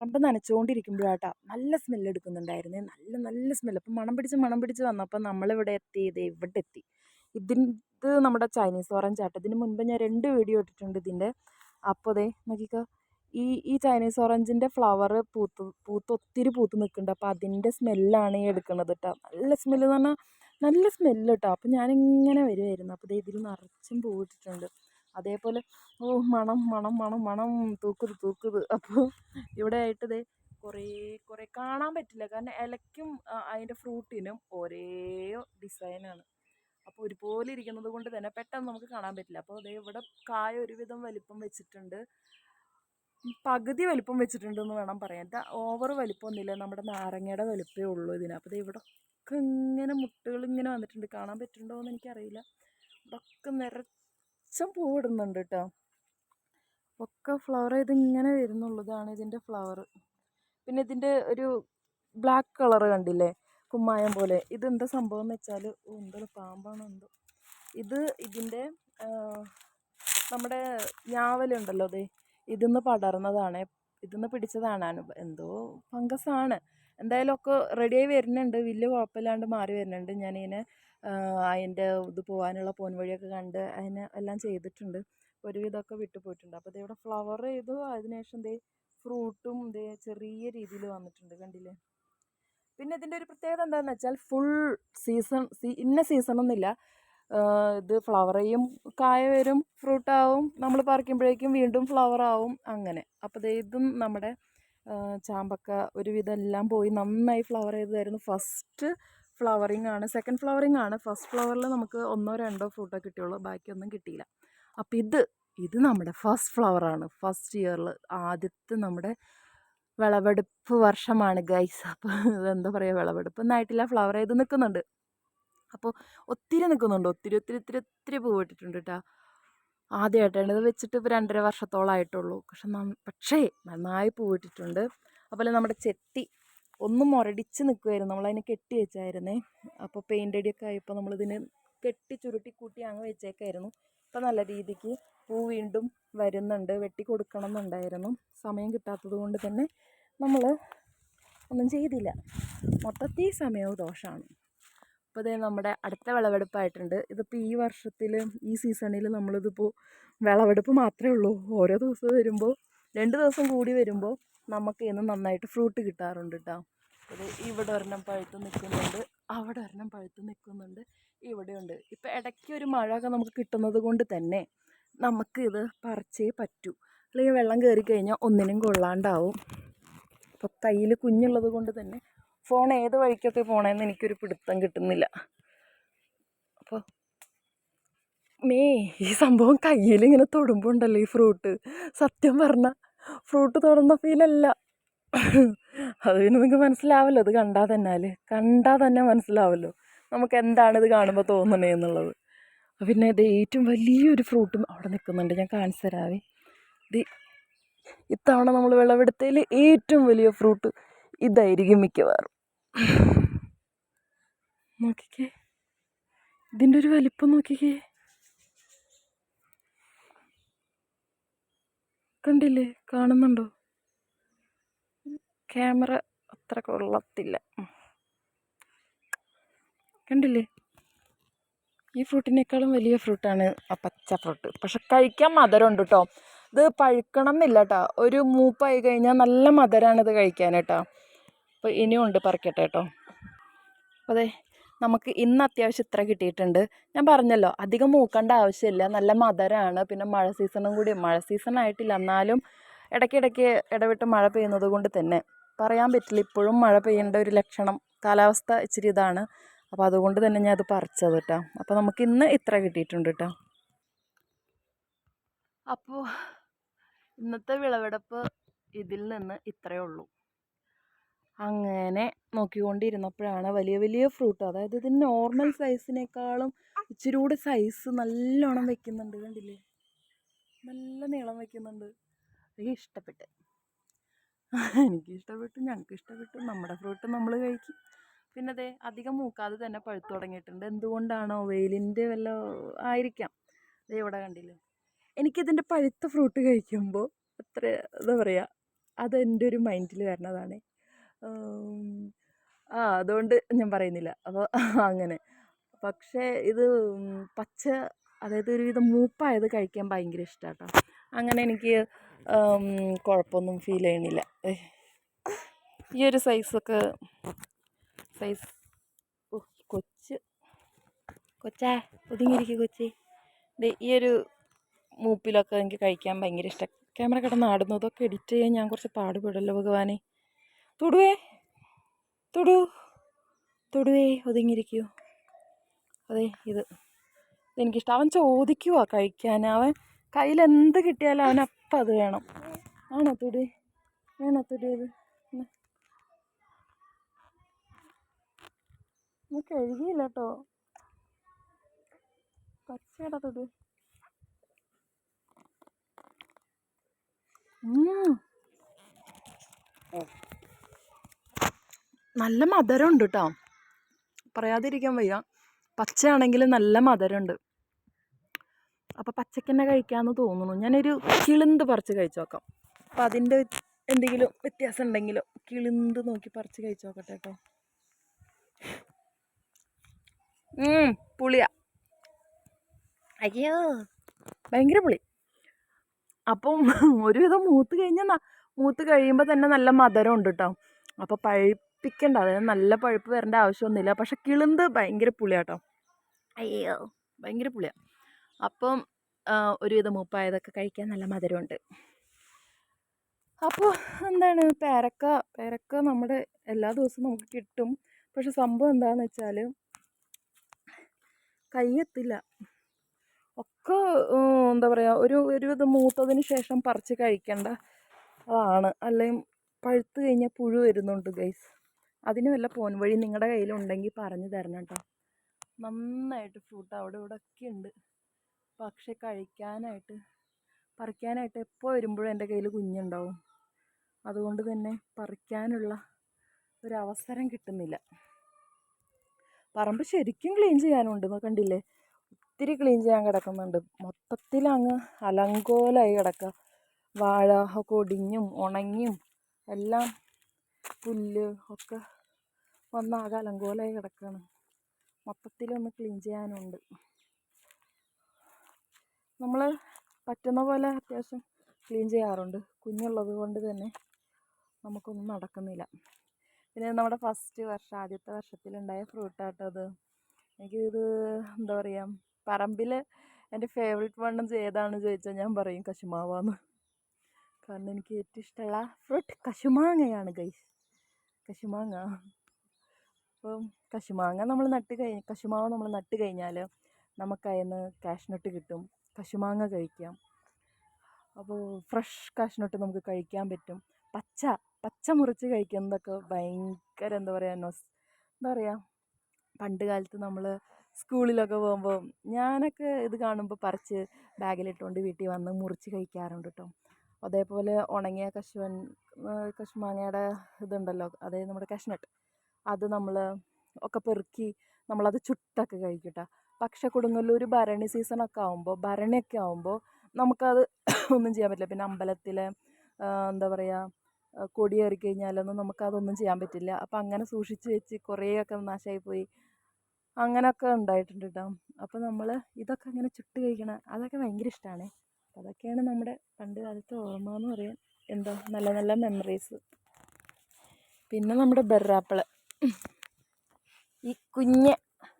അപ്പം നനച്ചുകൊണ്ടിരിക്കുമ്പോഴാട്ടാ നല്ല സ്മെല്ല് എടുക്കുന്നുണ്ടായിരുന്നേ. നല്ല നല്ല സ്മെല്ല്. അപ്പം മണം പിടിച്ച് വന്നപ്പോൾ നമ്മളിവിടെ എത്തി. ഇവിടെ എത്തി. ഇത് നമ്മുടെ ചൈനീസ് ഓറഞ്ച് ആട്ടോ. ഇതിന് മുൻപ് ഞാൻ 2 വീഡിയോ ഇട്ടിട്ടുണ്ട് ഇതിൻ്റെ. അപ്പോൾ നോക്കിക്കോ, ഈ ചൈനീസ് ഓറഞ്ചിൻ്റെ ഫ്ലവർ ഒത്തിരി പൂത്ത് നിൽക്കുന്നുണ്ട്. അപ്പോൾ അതിൻ്റെ സ്മെല്ലാണ് ഈ എടുക്കുന്നത് കേട്ടോ. നല്ല സ്മെല്ല് എന്ന് പറഞ്ഞാൽ നല്ല സ്മെല്ല് കേട്ടോ. അപ്പോൾ ഞാനിങ്ങനെ വരുമായിരുന്നു. അപ്പോൾ ഇതിൽ നിറച്ചും പൂവിട്ടിട്ടുണ്ട്. അതേപോലെ മണം മണം മണം മണം തൂക്കുത്. അപ്പോൾ ഇവിടെ ആയിട്ട് കുറേ കുറേ കാണാൻ പറ്റില്ല. കാരണം ഇലയ്ക്കും അതിൻ്റെ ഫ്രൂട്ടിനും ഒരേ ഡിസൈനാണ്. അപ്പോൾ ഒരുപോലെ ഇരിക്കുന്നത് കൊണ്ട് തന്നെ പെട്ടെന്ന് നമുക്ക് കാണാൻ പറ്റില്ല. അപ്പോൾ ഇവിടെ കായ ഒരുവിധം വലിപ്പം വെച്ചിട്ടുണ്ട്. പകുതി വലിപ്പം വെച്ചിട്ടുണ്ടെന്ന് വേണം പറയാൻ. ഓവർ വലിപ്പമൊന്നുമില്ല. നമ്മുടെ നാരങ്ങയുടെ വലിപ്പമേ ഉള്ളൂ ഇതിന്. അപ്പോൾ ഇവിടെ ഒക്കെ ഇങ്ങനെ മുട്ടുകൾ ഇങ്ങനെ വന്നിട്ടുണ്ട്. കാണാൻ പറ്റുന്നുണ്ടോ എന്ന് എനിക്കറിയില്ല. ഇവിടെയൊക്കെ നിറച്ചും പൂവിടുന്നുണ്ട് കേട്ടോ. ഒക്കെ ഫ്ലവർ ചെയ്ത് ഇങ്ങനെ വരുന്നുള്ളതാണ് ഇതിൻ്റെ ഫ്ലവർ. പിന്നെ ഇതിൻ്റെ ഒരു ബ്ലാക്ക് കളർ കണ്ടില്ലേ, കുമ്മായം പോലെ. ഇതെന്താ സംഭവം എന്ന് വെച്ചാൽ, എന്തോ പാമ്പാണോ എന്തോ. ഇതിൻ്റെ നമ്മുടെ ഞാവലുണ്ടല്ലോ, ഇതിന്ന് പടർന്നതാണ്, ഇതിന്ന് പിടിച്ചതാണ്. എന്തോ ഫംഗസാണ്. എന്തായാലും ഒക്കെ റെഡിയായി വരുന്നുണ്ട്. വലിയ കുഴപ്പമില്ലാണ്ട് മാറി വരുന്നുണ്ട്. ഞാനിങ്ങനെ അതിൻ്റെ ഇത് പോകാനുള്ള പോൻ വഴിയൊക്കെ കണ്ട് അതിനെ എല്ലാം ചെയ്തിട്ടുണ്ട്. ഒരുവിധമൊക്കെ വിട്ടുപോയിട്ടുണ്ട്. അപ്പോൾ ഇവിടെ ഫ്ലവർ ചെയ്തു. അതിനുശേഷം ഫ്രൂട്ടും ചെറിയ രീതിയിൽ വന്നിട്ടുണ്ട്, കണ്ടില്ലേ. പിന്നെ ഇതിൻ്റെ ഒരു പ്രത്യേകത എന്താണെന്ന് വെച്ചാൽ ഫുൾ സീസൺ ഇന്ന സീസണൊന്നുമില്ല. ഇത് ഫ്ലവർ ചെയ്യും, കായ വരും, ഫ്രൂട്ടാവും, നമ്മൾ പറിക്കുമ്പോഴേക്കും വീണ്ടും ഫ്ലവർ ആവും, അങ്ങനെ. അപ്പോൾ ഇതും നമ്മുടെ ചാമ്പക്ക ഒരുവിധം എല്ലാം പോയി നന്നായി ഫ്ലവർ ചെയ്തതായിരുന്നു. ഫസ്റ്റ് ഫ്ലവറിങ് ആണ്. സെക്കൻഡ് ഫ്ലവറിങ് ആണ്. ഫസ്റ്റ് ഫ്ലവറിൽ നമുക്ക് 1 or 2 ഫ്രൂട്ടോ കിട്ടിയുള്ളൂ, ബാക്കിയൊന്നും കിട്ടിയില്ല. അപ്പോൾ ഇത് നമ്മുടെ ഫസ്റ്റ് ഫ്ലവറാണ്. ഫസ്റ്റ് ഇയറിൽ ആദ്യത്തെ നമ്മുടെ വിളവെടുപ്പ് വർഷമാണ് ഗൈസ്. അപ്പോൾ ഇതെന്താ പറയുക, വിളവെടുപ്പ് ഒന്നായിട്ടില്ല, ഫ്ലവർ ചെയ്ത് നിൽക്കുന്നുണ്ട്. അപ്പോൾ ഒത്തിരി നിൽക്കുന്നുണ്ട്. ഒത്തിരി പൂവിട്ടിട്ടുണ്ട് കേട്ടോ. ആദ്യമായിട്ടാണ് ഇത് വെച്ചിട്ട്. ഇപ്പോൾ 2.5 വർഷത്തോളമായിട്ടുള്ളൂ. പക്ഷേ നന്നായി പൂവിട്ടിട്ടുണ്ട്. അതുപോലെ നമ്മുടെ ചെത്തി ഒന്നും മുരടിച്ച് നിൽക്കുമായിരുന്നു. നമ്മളതിനെ കെട്ടി വെച്ചായിരുന്നേ. അപ്പോൾ പെയിൻ്റ് അടിയൊക്കെ ആയപ്പോൾ നമ്മളിതിന് കെട്ടി ചുരുട്ടി കൂട്ടി അങ്ങ് വെച്ചേക്കായിരുന്നു. അപ്പോൾ നല്ല രീതിക്ക് പൂ വീണ്ടും വരുന്നുണ്ട്. വെട്ടി കൊടുക്കണം എന്നുണ്ടായിരുന്നു. സമയം കിട്ടാത്തത് കൊണ്ട് തന്നെ നമ്മൾ ഒന്നും ചെയ്തില്ല. മൊത്തത്തിൽ സമയവും ദോഷമാണ്. അപ്പോൾ നമ്മുടെ അടുത്ത വിളവെടുപ്പായിട്ടുണ്ട്. ഇതിപ്പോൾ ഈ വർഷത്തിൽ ഈ സീസണിൽ നമ്മളിതിപ്പോൾ വിളവെടുപ്പ് മാത്രമേ ഉള്ളൂ. ഓരോ ദിവസം വരുമ്പോൾ 2 ദിവസം കൂടി വരുമ്പോൾ നമുക്ക് ഇന്ന് നന്നായിട്ട് ഫ്രൂട്ട് കിട്ടാറുണ്ട് കേട്ടോ. അത് ഇവിടെ ഒരെണ്ണം പഴുത്ത് നിൽക്കുന്നുണ്ട്, അവിടെ ഒരെണ്ണം പഴുത്ത് നിൽക്കുന്നുണ്ട്, ഇവിടെയുണ്ട്. ഇപ്പോൾ ഇടയ്ക്ക് ഒരു മഴയൊക്കെ നമുക്ക് കിട്ടുന്നത് കൊണ്ട് തന്നെ നമുക്ക് ഇത് പറിച്ചേ പറ്റൂ. അല്ലെങ്കിൽ വെള്ളം കയറി കഴിഞ്ഞാൽ ഒന്നിനും കൊള്ളാണ്ടാവും. അപ്പോൾ കയ്യിൽ കുഞ്ഞുള്ളത് കൊണ്ട് തന്നെ ഫോൺ ഏത് വഴിക്കൊക്കെ പോകണമെന്ന് എനിക്കൊരു പിടുത്തം കിട്ടുന്നില്ല. അപ്പോൾ ഈ സംഭവം കയ്യിൽ ഇങ്ങനെ തൊടുമ്പോൾ ഉണ്ടല്ലോ ഈ ഫ്രൂട്ട്, സത്യം പറഞ്ഞാൽ ഫ്രൂട്ട് തുറന്ന ഫീലല്ല. അത് പിന്നെ നിങ്ങൾക്ക് മനസ്സിലാവല്ലോ, ഇത് കണ്ടാൽ തന്നെ മനസ്സിലാവല്ലോ നമുക്ക് എന്താണിത് കാണുമ്പോൾ തോന്നണേ എന്നുള്ളത്. പിന്നെ ഇത് ഏറ്റവും വലിയൊരു ഫ്രൂട്ടും അവിടെ നിൽക്കുന്നുണ്ട്, ഞാൻ കാണിച്ചു തരാവേ. ഇത് ഇത്തവണ നമ്മൾ വിളവെടുത്തതിൽ ഏറ്റവും വലിയ ഫ്രൂട്ട് ഇതായിരിക്കും മിക്കവാറും. നോക്കിക്കേ, ഇതിൻ്റെ ഒരു വലിപ്പം നോക്കിക്കേ, കണ്ടില്ലേ, കാണുന്നുണ്ടോ? ക്യാമറ അത്ര കൊള്ളത്തില്ല, കണ്ടില്ലേ. ഈ ഫ്രൂട്ടിനേക്കാളും വലിയ ഫ്രൂട്ടാണ് ആ പച്ച ഫ്രൂട്ട്. പക്ഷെ കഴിക്കാൻ മധുരമുണ്ട് കേട്ടോ. ഇത് പഴുക്കണം എന്നില്ല കേട്ടോ. ഒരു മൂപ്പായി കഴിഞ്ഞാൽ നല്ല മധുരമാണ് ഇത് കഴിക്കാൻ കേട്ടോ. അപ്പോൾ ഇനിയും ഉണ്ട്, പറിക്കട്ടെ കേട്ടോ. അപ്പോൾ നമുക്ക് ഇന്ന് അത്യാവശ്യം ഇത്ര കിട്ടിയിട്ടുണ്ട്. ഞാൻ പറഞ്ഞല്ലോ, അധികം മൂക്കേണ്ട ആവശ്യമില്ല, നല്ല മധുരമാണ്. പിന്നെ മഴ സീസണും കൂടി, മഴ സീസൺ ആയിട്ടില്ല, എന്നാലും ഇടയ്ക്കിടയ്ക്ക് ഇടവിട്ട് മഴ പെയ്യുന്നത് കൊണ്ട് തന്നെ പറയാൻ പറ്റില്ല. ഇപ്പോഴും മഴ പെയ്യേണ്ട ഒരു ലക്ഷണം, കാലാവസ്ഥ ഇച്ചിരി ഇതാണ്. അപ്പോൾ അതുകൊണ്ട് തന്നെ ഞാൻ അത് പറിച്ചത് കേട്ടോ. അപ്പോൾ നമുക്ക് ഇന്ന് ഇത്ര കിട്ടിയിട്ടുണ്ട് കേട്ടോ. അപ്പോൾ ഇന്നത്തെ വിളവെടുപ്പ് ഇതിൽ നിന്ന് ഇത്രയേ ഉള്ളൂ. അങ്ങനെ നോക്കിക്കൊണ്ടിരുന്നപ്പോഴാണ് വലിയ വലിയ ഫ്രൂട്ട്, അതായത് ഇത് നോർമൽ സൈസിനേക്കാളും ഇച്ചിരി കൂടെ സൈസ് നല്ലോണം വെക്കുന്നുണ്ട്, കണ്ടില്ലേ, നല്ല നീളം വെക്കുന്നുണ്ട്. എനിക്ക് ഇഷ്ടപ്പെട്ടു, ഞങ്ങൾക്ക് ഇഷ്ടപ്പെട്ടു. നമ്മുടെ ഫ്രൂട്ട് നമ്മൾ കഴിക്കും. പിന്നെ അധികം മൂക്കാതെ തന്നെ പഴുത്തു തുടങ്ങിയിട്ടുണ്ട്. എന്തുകൊണ്ടാണോ, വെയിലിൻ്റെ വല്ല ആയിരിക്കാം. ഇവിടെ കണ്ടില്ലേ, എനിക്കിതിൻ്റെ പഴുത്ത ഫ്രൂട്ട് കഴിക്കുമ്പോൾ അത്ര എന്താ പറയുക, അതെൻ്റെ ഒരു മൈൻഡിൽ വരുന്നതാണ്. അതുകൊണ്ട് ഞാൻ പറയുന്നില്ല. അപ്പോൾ അങ്ങനെ. പക്ഷേ ഇത് പച്ച, അതായത് ഒരുവിധം മൂപ്പായത് കഴിക്കാൻ ഭയങ്കര ഇഷ്ടമാണ് കേട്ടോ. അങ്ങനെ എനിക്ക് കുഴപ്പമൊന്നും ഫീൽ ചെയ്യണില്ല. ഈ ഒരു സൈസ് കൊച്ചേ ഒതുങ്ങിയിരിക്കും കൊച്ചി. ഈ ഒരു മൂപ്പിലൊക്കെ എനിക്ക് കഴിക്കാൻ ഭയങ്കര ഇഷ്ടം. ക്യാമറ കിടന്ന് ആടുന്നതൊക്കെ എഡിറ്റ് ചെയ്യാൻ ഞാൻ കുറച്ച് പാടുപെടല്ലോ ഭഗവാനെ. തൊടുവേ ഒതുങ്ങിയിരിക്കൂ. അതെ, ഇതെനിക്കിഷ്ടം. അവൻ ചോദിക്കുവാ കഴിക്കാൻ. അവൻ കയ്യിൽ എന്ത് കിട്ടിയാലും അവനപ്പം അത് വേണം. ആണോ തൊടുവേ? വേണോ തൊടുവേ? ഇത് നമുക്ക് എഴുതിയില്ല കേട്ടോ. പച്ചയുടെ തൊടുവേ. നല്ല മധുരമുണ്ട് കേട്ടോ, പറയാതിരിക്കാൻ വയ്യ. പച്ചയാണെങ്കിൽ നല്ല മധുരമുണ്ട്. അപ്പോൾ പച്ചയ്ക്ക് തന്നെ കഴിക്കാമെന്ന് തോന്നുന്നു. ഞാനൊരു കിളിന്ത് പറിച്ച് കഴിച്ച് നോക്കാം. അപ്പോൾ അതിൻ്റെ എന്തെങ്കിലും വ്യത്യാസം ഉണ്ടെങ്കിലോ കിളിന്ത് നോക്കി പറിച്ച് കഴിച്ച് നോക്കട്ടെ കേട്ടോ. പുളിയാ, അയ്യോ ഭയങ്കര പുളി. അപ്പം ഒരുവിധം മൂത്ത് കഴിയുമ്പോൾ തന്നെ നല്ല മധുരം ഉണ്ട് കേട്ടോ. അപ്പോൾ പഴുപ്പിക്കണ്ട, അതായത് നല്ല പഴുപ്പ് വരേണ്ട ആവശ്യമൊന്നുമില്ല. പക്ഷെ കിളിന്ത് ഭയങ്കര പുളിയാട്ടോ, അയ്യോ ഭയങ്കര പുളിയാണ്. അപ്പം ഒരുവിധം മൂപ്പായതൊക്കെ കഴിക്കാൻ നല്ല മധുരമുണ്ട്. അപ്പോൾ എന്താണ്, പേരക്ക നമ്മുടെ എല്ലാ ദിവസവും നമുക്ക് കിട്ടും. പക്ഷെ സംഭവം എന്താണെന്ന് വെച്ചാൽ കയ്യെത്തില്ല. ഒക്കെ എന്താ പറയുക, ഒരുവിധം മൂത്തതിന് ശേഷം പറിച്ച് കഴിക്കേണ്ട അതാണ്. അല്ലെങ്കിൽ പഴുത്ത് കഴിഞ്ഞാൽ പുഴു വരുന്നുണ്ട് ഗൈസ്. അതിന് വല്ല പോൻ വഴി നിങ്ങളുടെ കയ്യിലുണ്ടെങ്കിൽ പറഞ്ഞു തരണം കേട്ടോ. നന്നായിട്ട് ഫ്രൂട്ട് അവിടെ ഇവിടെ ഒക്കെ ഉണ്ട്. പക്ഷെ പറിക്കാനായിട്ട് എപ്പോൾ വരുമ്പോഴും എൻ്റെ കയ്യിൽ കുഞ്ഞുണ്ടാവും. അതുകൊണ്ട് തന്നെ പറിക്കാനുള്ള ഒരവസരം കിട്ടുന്നില്ല. പറമ്പ് ശരിക്കും ക്ലീൻ ചെയ്യാനുണ്ട്, കണ്ടില്ലേ? ഒത്തിരി ക്ലീൻ ചെയ്യാൻ കിടക്കുന്നുണ്ട്. മൊത്തത്തിൽ അങ്ങ് അലങ്കോലമായി കിടക്കുക. വാഴ ഒക്കെ ഒടിഞ്ഞും ഉണങ്ങിയും എല്ലാം പുല്ല് ഒക്കെ വന്നാകെ അലങ്കോലമായി കിടക്കുകയാണ്. മൊത്തത്തിലൊന്ന് ക്ലീൻ ചെയ്യാനുണ്ട്. നമ്മൾ പറ്റുന്ന പോലെ അത്യാവശ്യം ക്ലീൻ ചെയ്യാറുണ്ട്. കുഞ്ഞുള്ളത് കൊണ്ട് തന്നെ നമുക്കൊന്നും നടക്കുന്നില്ല. പിന്നെ നമ്മുടെ ആദ്യത്തെ വർഷത്തിലുണ്ടായ ഫ്രൂട്ടാട്ടോ അത്. എനിക്കിത് എന്താ പറയുക, പറമ്പിൽ എൻ്റെ ഫേവറേറ്റ് വണ്ണം ഏതാണെന്ന് ചോദിച്ചാൽ ഞാൻ പറയും കശുമാവാന്ന്. കാരണം എനിക്ക് ഏറ്റവും ഇഷ്ടമുള്ള ഫ്രൂട്ട് കശുമാങ്ങയാണ് ഗൈസ്, കശുമാങ്ങ. അപ്പം കശുമാവ് നമ്മൾ നട്ട് കഴിഞ്ഞാൽ നമുക്കതിന് കാഷ്നട്ട് കിട്ടും. കശുമാങ്ങ കഴിക്കാം. അപ്പോൾ ഫ്രഷ് കാഷ്നട്ട് നമുക്ക് കഴിക്കാൻ പറ്റും. പച്ച മുറിച്ച് കഴിക്കുന്നതൊക്കെ ഭയങ്കര എന്താ പറയുക, പണ്ട് കാലത്ത് നമ്മൾ സ്കൂളിലൊക്കെ പോകുമ്പോൾ ഞാനൊക്കെ ഇത് കാണുമ്പോൾ പറിച്ച് ബാഗിലിട്ടുകൊണ്ട് വീട്ടിൽ വന്ന് മുറിച്ച് കഴിക്കാറുണ്ട് കേട്ടോ. അതേപോലെ ഉണങ്ങിയ കശുമാങ്ങയുടെ ഇതുണ്ടല്ലോ, അതായത് നമ്മുടെ കാഷ്നട്ട്, അത് നമ്മൾ ഒക്കെ പെറുക്കി നമ്മളത് ചുട്ടൊക്കെ കഴിക്കും കേട്ടോ. പക്ഷെ കൊടുങ്ങല്ലൂർ ഭരണിയൊക്കെ ആകുമ്പോൾ നമുക്കത് ഒന്നും ചെയ്യാൻ പറ്റില്ല. പിന്നെ അമ്പലത്തിലെ എന്താ പറയുക, കൊടിയേറി കഴിഞ്ഞാലൊന്നും നമുക്കതൊന്നും ചെയ്യാൻ പറ്റില്ല. അപ്പം അങ്ങനെ സൂക്ഷിച്ച് വെച്ച് കുറേയൊക്കെ നാശമായിപ്പോയി. അങ്ങനെയൊക്കെ ഉണ്ടായിട്ടുണ്ട് കേട്ടോ. അപ്പോൾ നമ്മൾ ഇതൊക്കെ അങ്ങനെ ചുട്ട് കഴിക്കണം, അതൊക്കെ ഭയങ്കര ഇഷ്ടമാണ്. അതൊക്കെയാണ് നമ്മുടെ പണ്ട് കാലത്തെ ഓർമ്മ എന്ന് പറയാൻ. എന്താ നല്ല നല്ല മെമ്മറീസ്. പിന്നെ നമ്മുടെ ബെറാപ്പിള്, ഈ